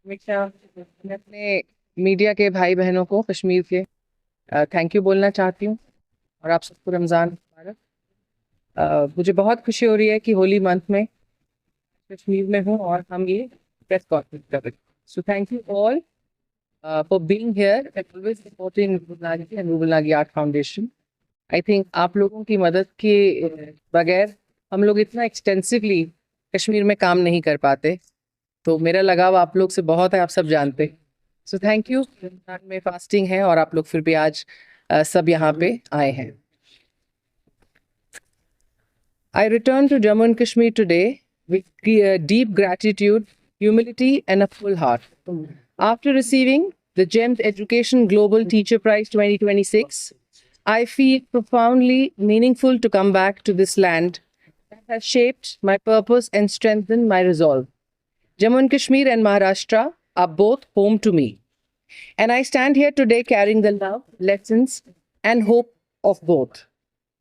हमेशा मैं अपने मीडिया के भाई बहनों को कश्मीर के थैंक यू बोलना चाहती हूँ और आप सबको रमज़ान मुबारक। मुझे बहुत खुशी हो रही है कि होली मंथ में कश्मीर में हूँ और हम ये प्रेस कॉन्फ्रेंस कर रहे हैं। So thank you all for being here and always supporting rouble and rouble Nagi art foundation. I think आप लोगों की मदद के बगैर हम लोग इतना एक्सटेंसिवली कश्मीर में काम नहीं कर पाते। तो मेरा लगाव आप लोग से बहुत है, आप सब जानते हैं। So thank you. रमजान में फास्टिंग है और आप लोग फिर भी आज सब यहाँ पे आए हैं। I return to Jammu and Kashmir today with deep gratitude, humility, and a full heart. After receiving the GEMS Education Global Teacher Prize 2026, I feel profoundly meaningful to come back to this land that has shaped my purpose and strengthened my resolve. Jammu and Kashmir and Maharashtra are both home to me. And I stand here today carrying the love, lessons, and hope of both.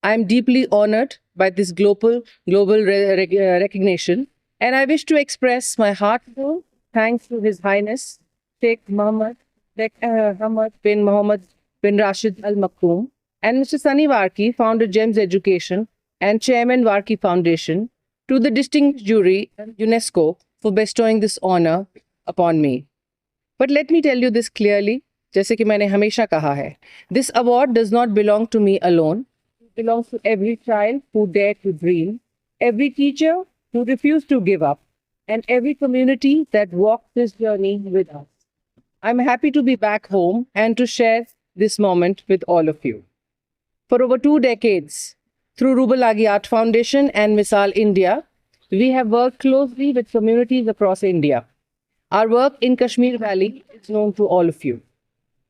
I am deeply honored by this global recognition, and I wish to express my heartfelt thanks to His Highness Sheikh Hamad bin Mohammed bin Rashid Al Maktoum and Mr. Sunny Warki, founder GEMS Education and Chairman Warki Foundation, to the distinguished jury and UNESCO for bestowing this honor upon me. But let me tell you this clearly, जैसे कि मैंने हमेशा कहा है, this award does not belong to me alone. It belongs to every child who dared to dream, every teacher who refused to give up, and every community that walked this journey with us. I'm happy to be back home and to share this moment with all of you. For over 2 decades, through Rubalagi Art Foundation and Misal India, we have worked closely with communities across India. Our work in Kashmir Valley is known to all of you,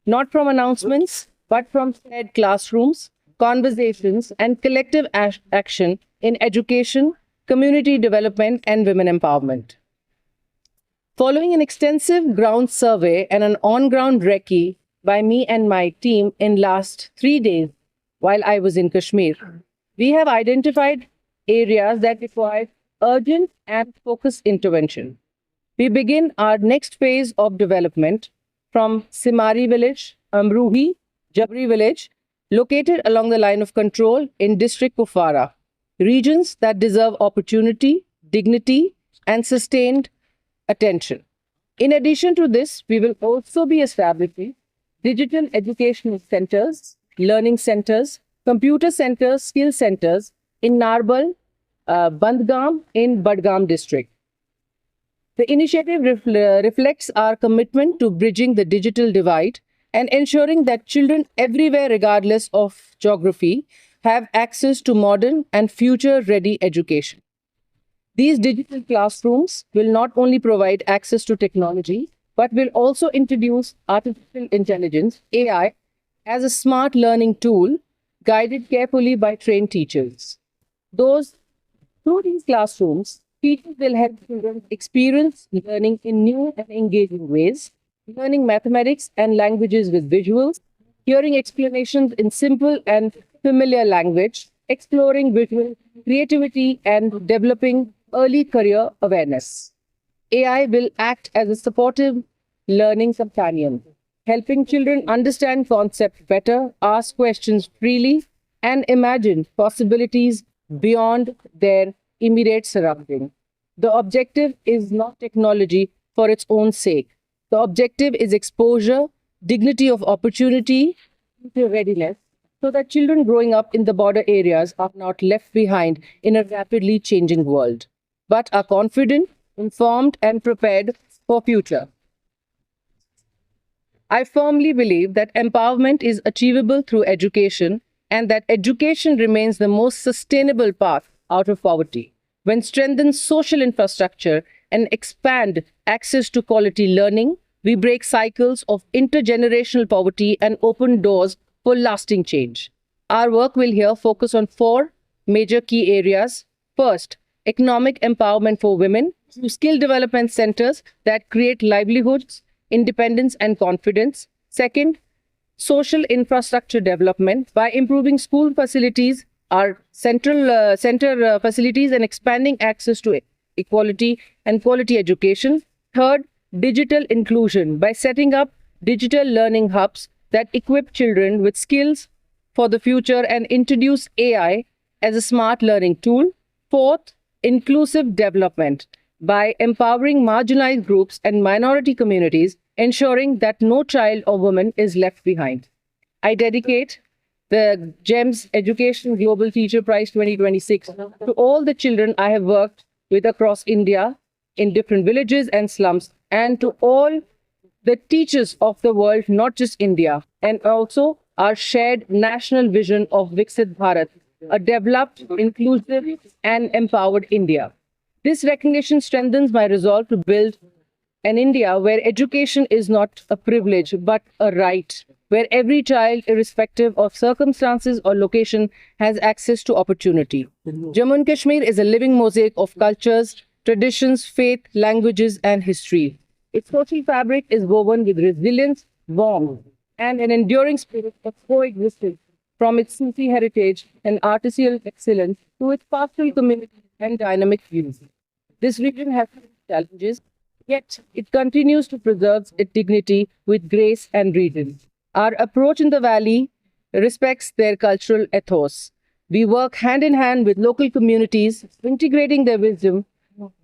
not from announcements, but from shared classrooms, conversations, and collective action in education, community development, and women empowerment. Following an extensive ground survey and an on-ground recce by me and my team in last 3 days while I was in Kashmir, we have identified areas that require urgent and focused intervention. We begin our next phase of development from Simari village, Amruhi, Jabri village, located along the line of control in district Kupwara, regions that deserve opportunity, dignity, and sustained attention. In addition to this, we will also be establishing digital educational centers, learning centers, computer centers, skill centers in Narbal, Bandgam in Badgam district. The initiative reflects our commitment to bridging the digital divide and ensuring that children everywhere, regardless of geography, have access to modern and future ready education. These digital classrooms will not only provide access to technology, but will also introduce artificial intelligence, AI, as a smart learning tool guided carefully by trained teachers. Through these classrooms, teachers will help children experience learning in new and engaging ways, learning mathematics and languages with visuals, hearing explanations in simple and familiar language, exploring visual creativity, and developing early career awareness. AI will act as a supportive learning companion, helping children understand concepts better, ask questions freely, and imagine possibilities beyond their immediate surrounding. The objective is not technology for its own sake. The objective is exposure, dignity of opportunity, readiness, so that children growing up in the border areas are not left behind in a rapidly changing world, but are confident, informed, and prepared for future. I firmly believe that empowerment is achievable through education and that education remains the most sustainable path out of poverty. When strengthened social infrastructure and expand access to quality learning, we break cycles of intergenerational poverty and open doors for lasting change. Our work will here focus on 4 major key areas. First, economic empowerment for women through skill development centers that create livelihoods, independence, and confidence. Second, social infrastructure development by improving school facilities, our central center facilities, and expanding access to equality and quality education. Third, digital inclusion by setting up digital learning hubs that equip children with skills for the future and introduce AI as a smart learning tool. Fourth, inclusive development by empowering marginalized groups and minority communities, ensuring that no child or woman is left behind. I dedicate the GEMS Education Global Teacher Prize 2026 to all the children I have worked with across India in different villages and slums, and to all the teachers of the world, not just India, and also our shared national vision of Viksit Bharat, a developed, inclusive, and empowered India. This recognition strengthens my resolve to build an India where education is not a privilege but a right, where every child, irrespective of circumstances or location, has access to opportunity. Jammu and Kashmir is a living mosaic of cultures, traditions, faith, languages, and history. Its social fabric is woven with resilience, warmth, and an enduring spirit of coexistence, from its Sufi heritage and artisanal excellence to its pastoral community and dynamic views. This region has challenges, yet it continues to preserve its dignity with grace and reason. Our approach in the valley respects their cultural ethos. We work hand in hand with local communities, integrating their wisdom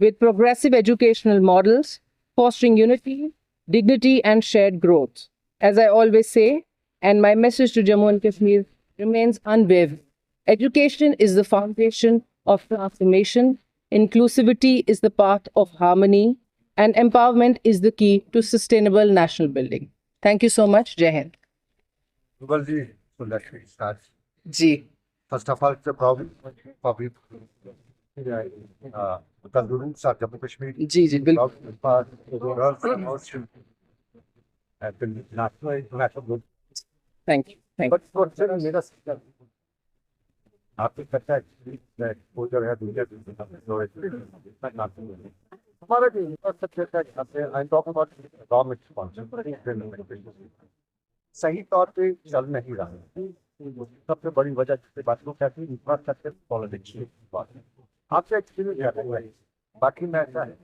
with progressive educational models, fostering unity, dignity, and shared growth. As I always say, and my message to Jammu and Kashmir remains unwavering. Education is the foundation of transformation, inclusivity is the path of harmony, and empowerment is the key to sustainable national building. Thank you so much. Jai Hind. Well, so let me start. Ji. First of all, it's a problem because the roots are Jammu Kashmir. Ji, ji, bilkul. Have been national good. Thank you. Thank you. But for still, मेरा आपको पता है कि exposure है दुनिया हमारा भी infrastructure I'm talking about government sponsor सही तौर पे चल नहीं रहा है। सबसे बड़ी वजह जिससे बात को कहते हैं इंफ्रास्ट्रक्चर पॉलिटिक्स की बात है। आपका एक्सपीरियंस क्या है? बाकी मैं ऐसा है।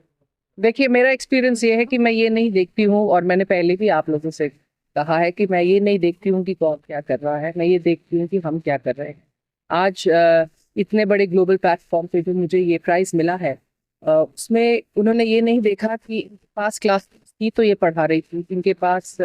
देखिए, मेरा एक्सपीरियंस ये है कि मैं ये नहीं देखती हूँ, और मैंने पहले भी आप लोगों से कहा है कि मैं ये नहीं देखती हूँ कि कौन क्या कर रहा है, मैं ये देखती हूँ कि हम क्या कर रहे हैं। आज इतने बड़े ग्लोबल प्लेटफॉर्म पे जो मुझे ये प्राइज़ मिला है, उसमें उन्होंने ये नहीं देखा कि पास क्लास थी तो ये पढ़ा रही थी, इनके पास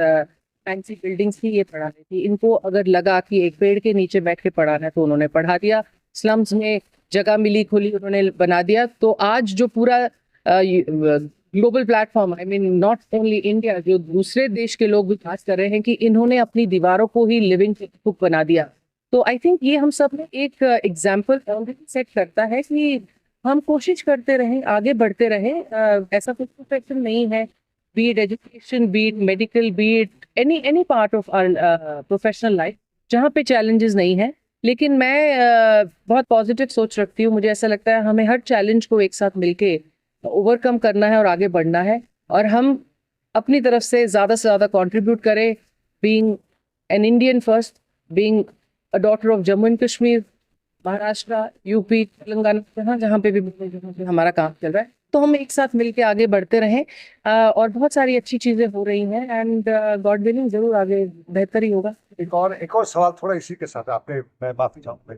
फैंसी बिल्डिंग्स थी, ये पढ़ा रही थी। इनको अगर लगा कि एक पेड़ के नीचे बैठ के पढ़ाना है तो उन्होंने पढ़ा दिया, स्लम्स में जगह मिली खुली उन्होंने बना दिया। तो आज जो पूरा global platform, I mean not only India, जो दूसरे देश के लोग भी बात कर रहे हैं कि इन्होंने अपनी दीवारों को ही लिविंग बुक बना दिया। तो आई थिंक ये हम सब में एक एग्जाम्पल सेट करता है कि हम कोशिश करते रहें, आगे बढ़ते रहें। ऐसा कुछ प्रोफेशन नहीं है, be it education, be it medical, be it any part of our professional life, जहाँ पे चैलेंजेस नहीं है। लेकिन मैं बहुत पॉजिटिव सोच रखती हूँ। मुझे ऐसा लगता है हमें हर चैलेंज को एक साथ मिलके ओवरकम करना है और आगे बढ़ना है, और हम अपनी तरफ से ज़्यादा कंट्रीब्यूट करें, being an Indian first, being a daughter of Jammu and Kashmir, Maharashtra, UP, Telangana, जहाँ पे भी हमारा काम चल रहा है, तो हम एक साथ मिलके आगे बढ़ते रहें। और बहुत सारी अच्छी चीज़ें हो रही हैं, एंड गॉड विलिंग ज़रूर आगे बेहतर ही होगा। एक और सवाल थोड़ा इसी के साथ मैं माफी चाहूँगा,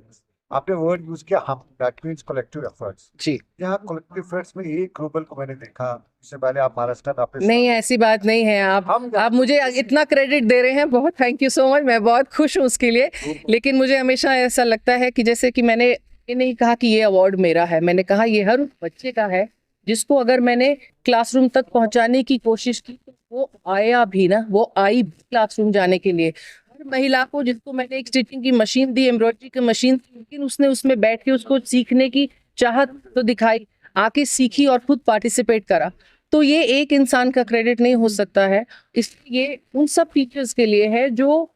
आपने वर्ड यूज किया हम, दैट मींस कलेक्टिव एफर्ट्स। जी, यहाँ कलेक्टिव एफर्ट्स में एक ग्लोबल को मैंने देखा, इससे पहले आप महाराष्ट्र आपने नहीं, ऐसी बात नहीं है। आप मुझे इतना क्रेडिट दे रहे हैं, बहुत थैंक यू सो मच, मैं बहुत खुश हूँ उसके लिए। लेकिन मुझे हमेशा ऐसा लगता है कि जैसे कि मैंने ये नहीं कहा कि ये अवार्ड मेरा है, मैंने कहा ये हर बच्चे का है जिसको अगर मैंने क्लासरूम तक पहुंचाने की कोशिश की तो वो आया भी ना, वो आई क्लासरूम जाने के लिए। हर महिला को जिसको मैंने एक स्टिचिंग की मशीन दी, एम्ब्रॉयडरी की मशीन, लेकिन उसने उसमें बैठ के उसको सीखने की चाहत तो दिखाई, आके सीखी और खुद पार्टिसिपेट करा। तो ये एक इंसान का क्रेडिट नहीं हो सकता है, इसलिए उन सब टीचर्स के लिए है जो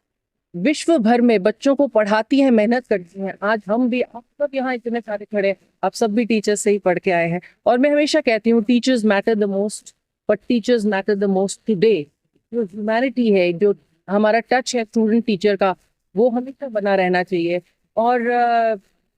विश्व भर में बच्चों को पढ़ाती हैं, मेहनत करती हैं। आज हम भी, आप सब यहाँ इतने सारे खड़े हैं, आप सब भी टीचर्स से ही पढ़ के आए हैं। और मैं हमेशा कहती हूँ teachers matter the most, but teachers matter the most today. जो ह्यूमैनिटी है, जो हमारा टच है स्टूडेंट टीचर का, वो हमेशा बना रहना चाहिए। और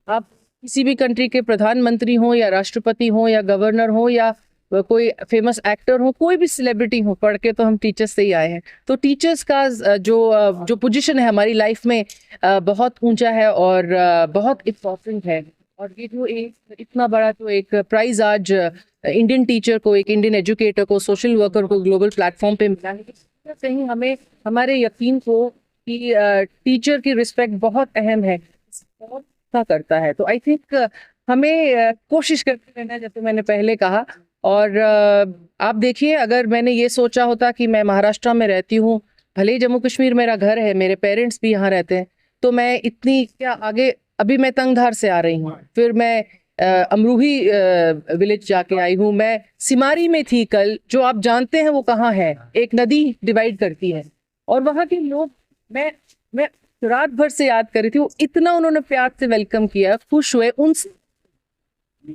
आप किसी भी कंट्री के प्रधानमंत्री हों या राष्ट्रपति हों या गवर्नर हों या कोई फेमस एक्टर हो, कोई भी सेलिब्रिटी हो, पढ़ के तो हम टीचर्स से ही आए हैं। तो टीचर्स का जो पोजीशन है हमारी लाइफ में बहुत ऊंचा है और बहुत इम्पोर्टेंट है। और ये जो एक इतना बड़ा जो एक प्राइज आज इंडियन टीचर को, एक इंडियन एजुकेटर को, सोशल वर्कर को ग्लोबल प्लेटफॉर्म पे मिला है, कहीं हमें हमारे यकीन को कि टीचर की रिस्पेक्ट बहुत अहम है, बहुत अच्छा करता है। तो आई थिंक हमें कोशिश करते रहना, जैसे मैंने पहले कहा। और आप देखिए, अगर मैंने ये सोचा होता कि मैं महाराष्ट्र में रहती हूँ, भले ही जम्मू कश्मीर मेरा घर है, मेरे पेरेंट्स भी यहाँ रहते हैं, तो मैं इतनी क्या आगे, अभी मैं तंगधार से आ रही हूँ, फिर मैं अमरूही विलेज जाके आई हूँ, मैं सिमारी में थी कल, जो आप जानते हैं वो कहाँ है, एक नदी डिवाइड करती है, और वहाँ के लोग, मैं रात भर से याद कर रही थी, वो इतना उन्होंने प्यार से वेलकम किया, खुश हुए उनसे।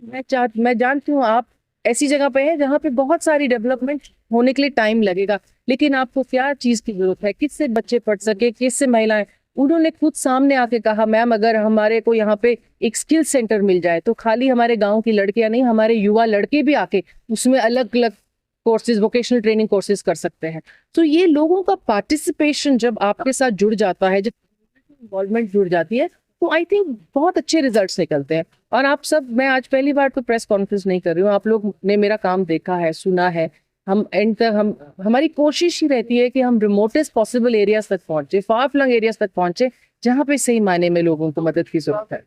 मैं जानती हूँ आप ऐसी जगह पे हैं जहाँ पे बहुत सारी डेवलपमेंट होने के लिए टाइम लगेगा, लेकिन आपको क्या चीज की जरूरत है, किससे बच्चे पढ़ सके, किससे महिलाएं। उन्होंने खुद सामने आके कहा, मैम अगर हमारे को यहाँ पे एक स्किल सेंटर मिल जाए तो खाली हमारे गांव की लड़कियां नहीं, हमारे युवा लड़के भी आके उसमें अलग अलग कोर्सेज, वोकेशनल ट्रेनिंग कोर्सेज कर सकते हैं। तो ये लोगों का पार्टिसिपेशन जब आपके साथ जुड़ जाता है, जब इन्वॉल्वमेंट जुड़ जाती है, तो आई थिंक बहुत अच्छे रिजल्ट्स निकलते हैं। और आप सब, मैं आज पहली बार तो प्रेस कॉन्फ्रेंस नहीं कर रही हूँ, आप लोग ने मेरा काम देखा है, सुना है। हम एंड तक हमारी कोशिश ही रहती है कि हम रिमोटेस्ट पॉसिबल एरियाज तक पहुंचे, फार फ्लंग एरियाज तक पहुंचे, जहाँ पे सही मायने में लोगों को मदद की जरूरत है।